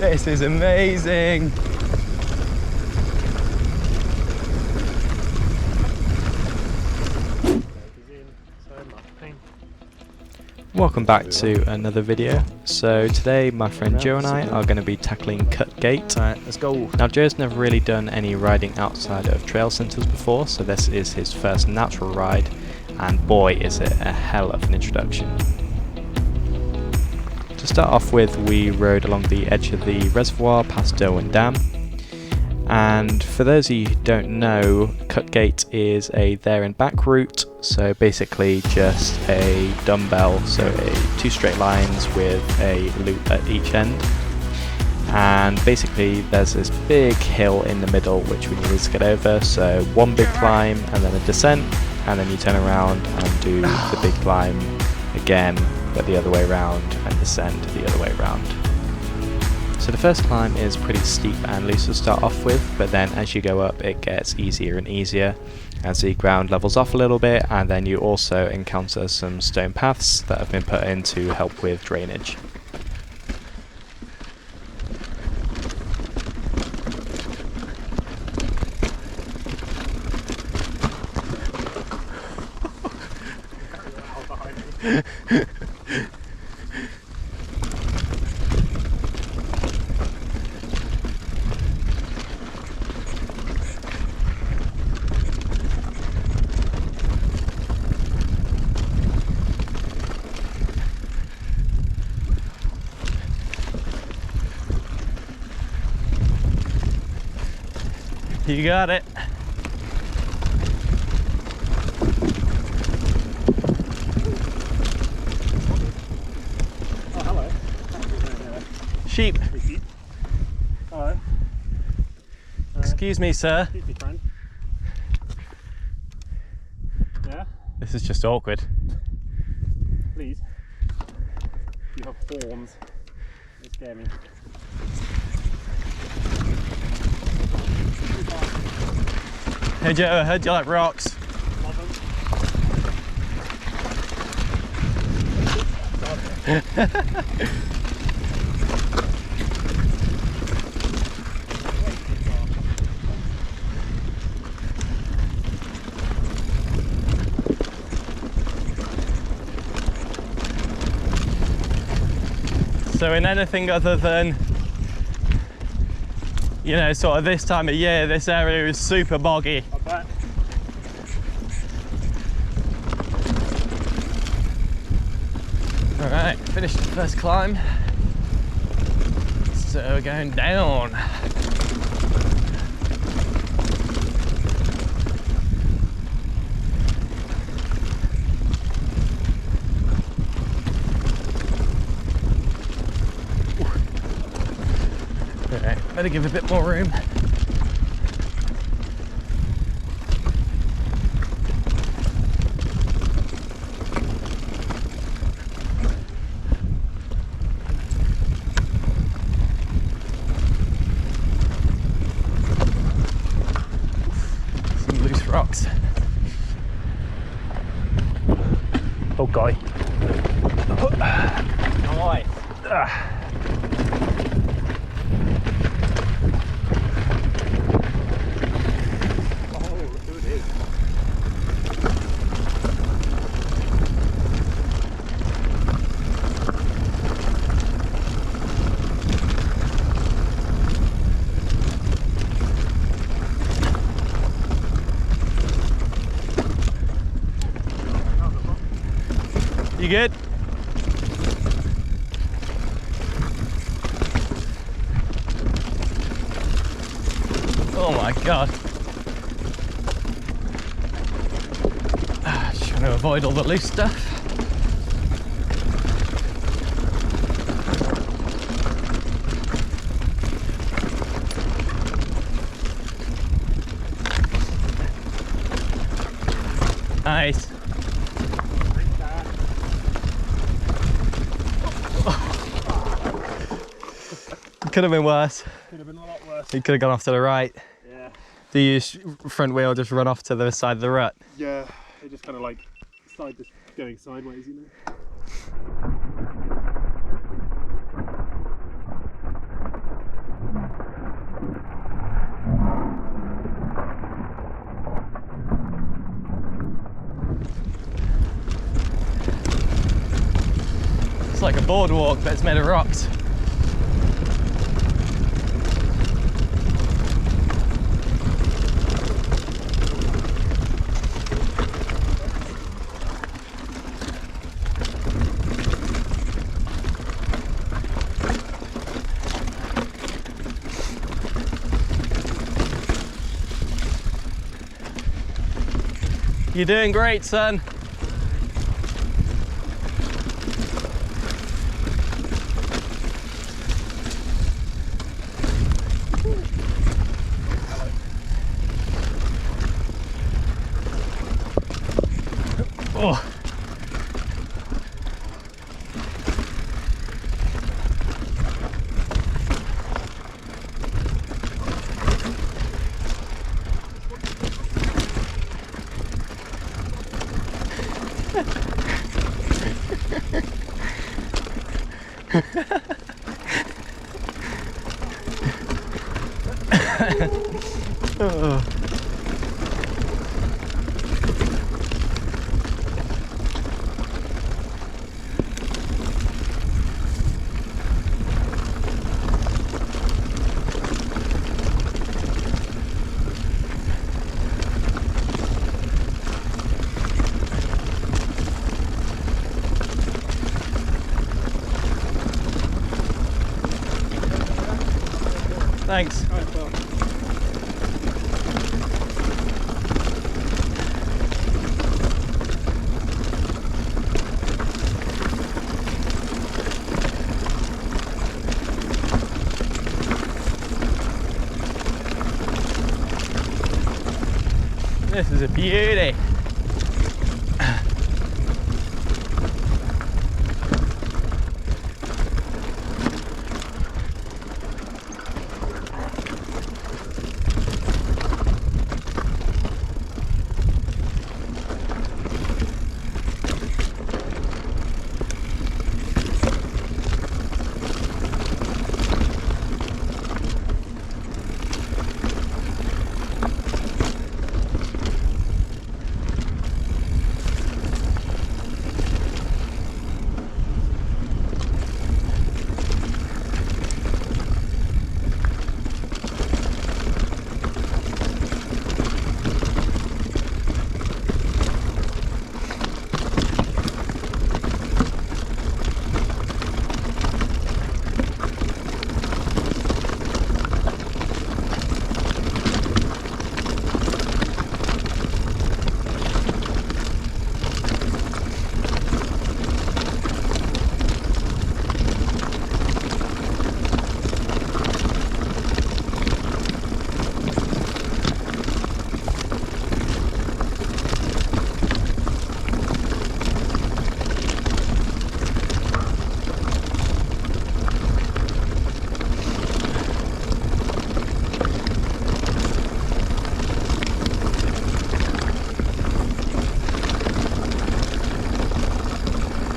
This is amazing. Welcome back to another video. So today my friend Joe and I are going to be tackling Cut Gate. Alright, let's go. Now Joe's never really done any riding outside of trail centres before, so this is his first natural ride, and boy is it a hell of an introduction. To start off with, we rode along the edge of the reservoir past Derwent Dam, and for those of you who don't know, Cut Gate is a there and back route, so basically just a dumbbell, so two straight lines with a loop at each end, and basically there's this big hill in the middle which we needed to get over, so one big climb and then a descent, and then you turn around and do the big climb again but the other way around and descend the other way around. So the first climb is pretty steep and loose to start off with, but then as you go up it gets easier and easier as the ground levels off a little bit, and then you also encounter some stone paths that have been put in to help with drainage. You got it. Oh, hello. Sheep. Hello. Excuse me, sir. Excuse me, friend. Yeah? This is just awkward. Please. You have horns. They scare me. Hey Joe, I heard you like rocks. So in anything other than, you know, sort of this time of year, this area is super boggy. I bet. All right, finished the first climb. So we're going down. All right, better give a bit more room. Rocks. Oh, guy. Nice. Oh, look who it is. You good? Oh my god. Just trying to avoid all the loose stuff. Nice. Could have been worse. Could have been a lot worse. He could have gone off to the right. Yeah. Do you front wheel just run off to the side of the rut? Yeah, it just kind of like going sideways, you know. It's like a boardwalk, but it's made of rocks. You're doing great, son. Oh. Oh. Thanks. All right, well. This is a beauty.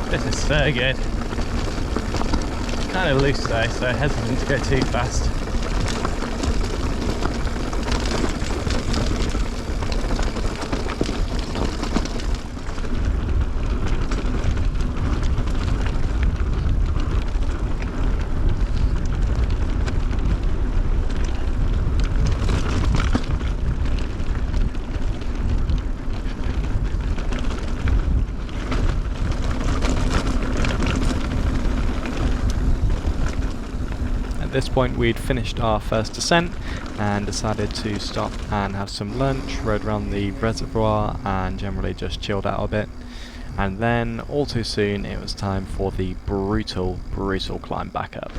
This is so good. Kind of loose though, so hesitant to go too fast. At this point we'd finished our first descent and decided to stop and have some lunch, rode around the reservoir and generally just chilled out a bit. And then all too soon it was time for the brutal climb back up.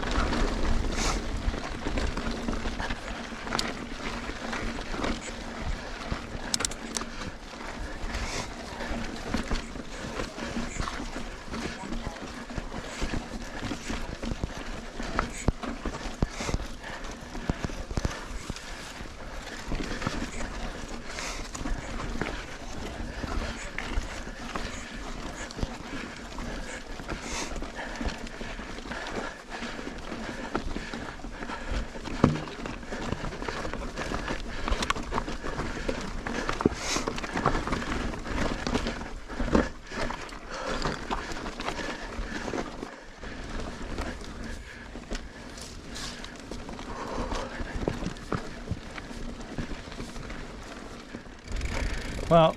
Well,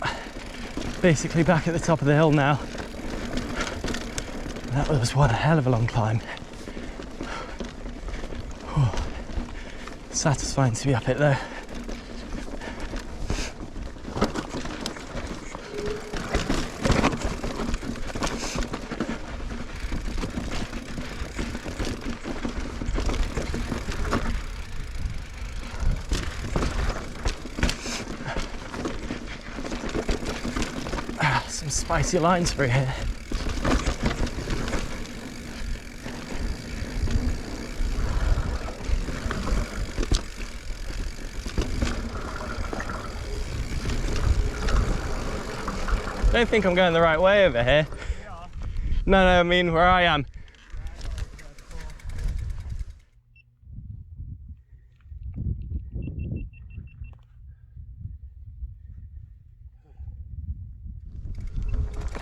basically back at the top of the hill now. That was one hell of a long climb. Satisfying to be up it though. Some spicy lines through here. I don't think I'm going the right way over here. No, I mean where I am.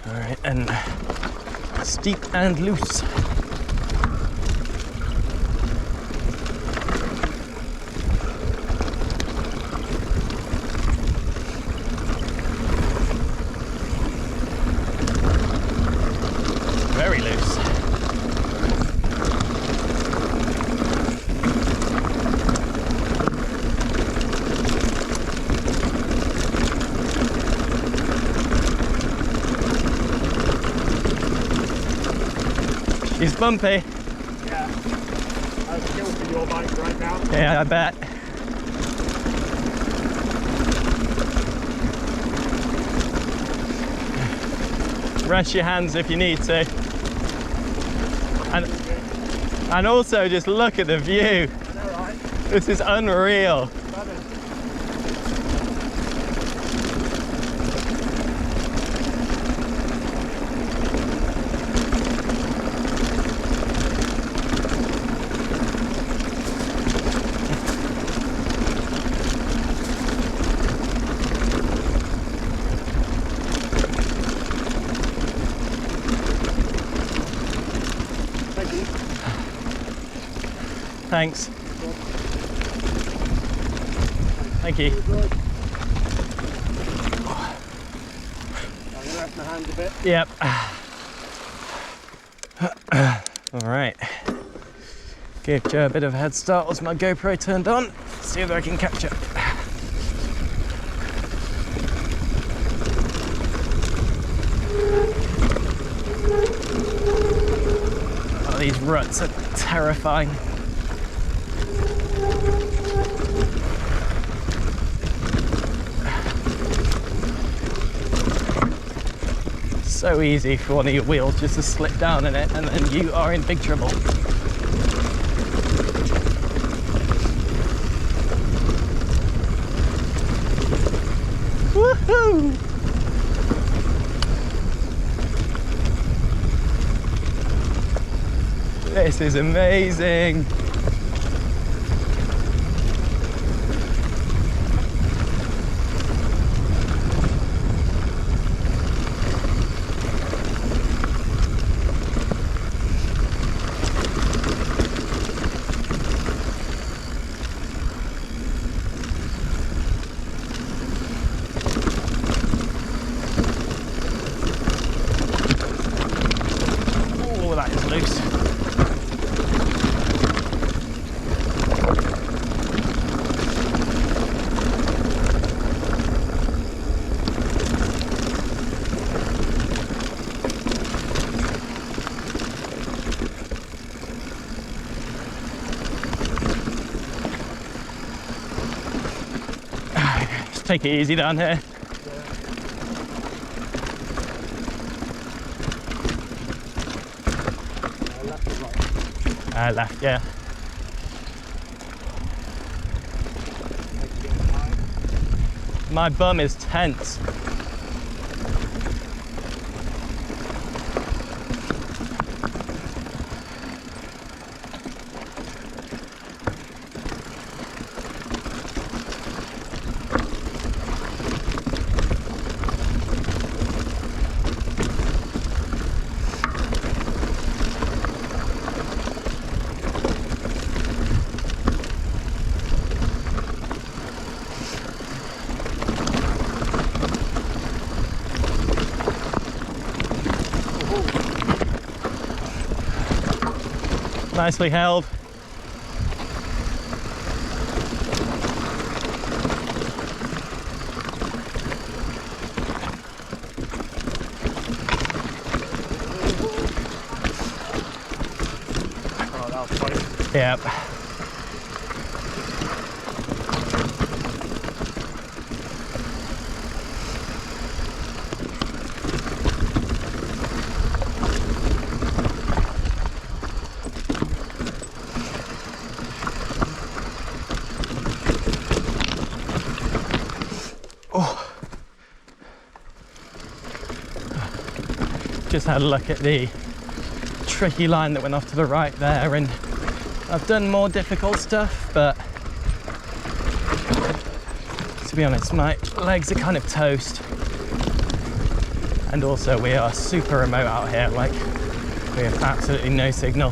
All right, and steep and loose. Very loose. She's bumpy. Yeah. I've killed for your bike right now. Yeah, I bet. Rest your hands if you need to. And also just look at the view. I know, right? This is unreal. Thanks. Thank you. I'm going to rest my hands a bit. Yep. All right. Give Joe a bit of a head start as my GoPro turned on. See if I can capture. Oh, these ruts are terrifying. So easy for one of your wheels just to slip down in it, and then you are in big trouble. Woohoo! This is amazing. Oh, that is loose. Just take it easy down here. Left, yeah. My bum is tense. Nicely held. Oh, that was close. Yep. Just had a look at the tricky line that went off to the right there, and I've done more difficult stuff, but to be honest, my legs are kind of toast. And also we are super remote out here, like we have absolutely no signal.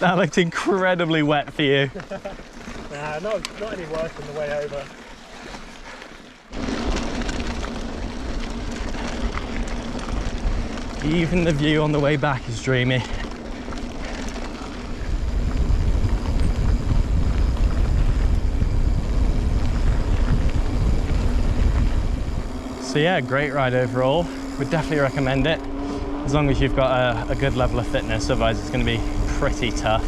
That looked incredibly wet for you. Nah, not any worse than the way over. Even the view on the way back is dreamy. So yeah, great ride overall. Would definitely recommend it, as long as you've got a good level of fitness, otherwise it's going to be pretty tough.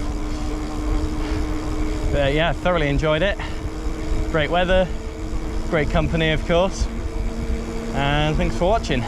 But yeah, thoroughly enjoyed it. Great weather, great company of course, and thanks for watching.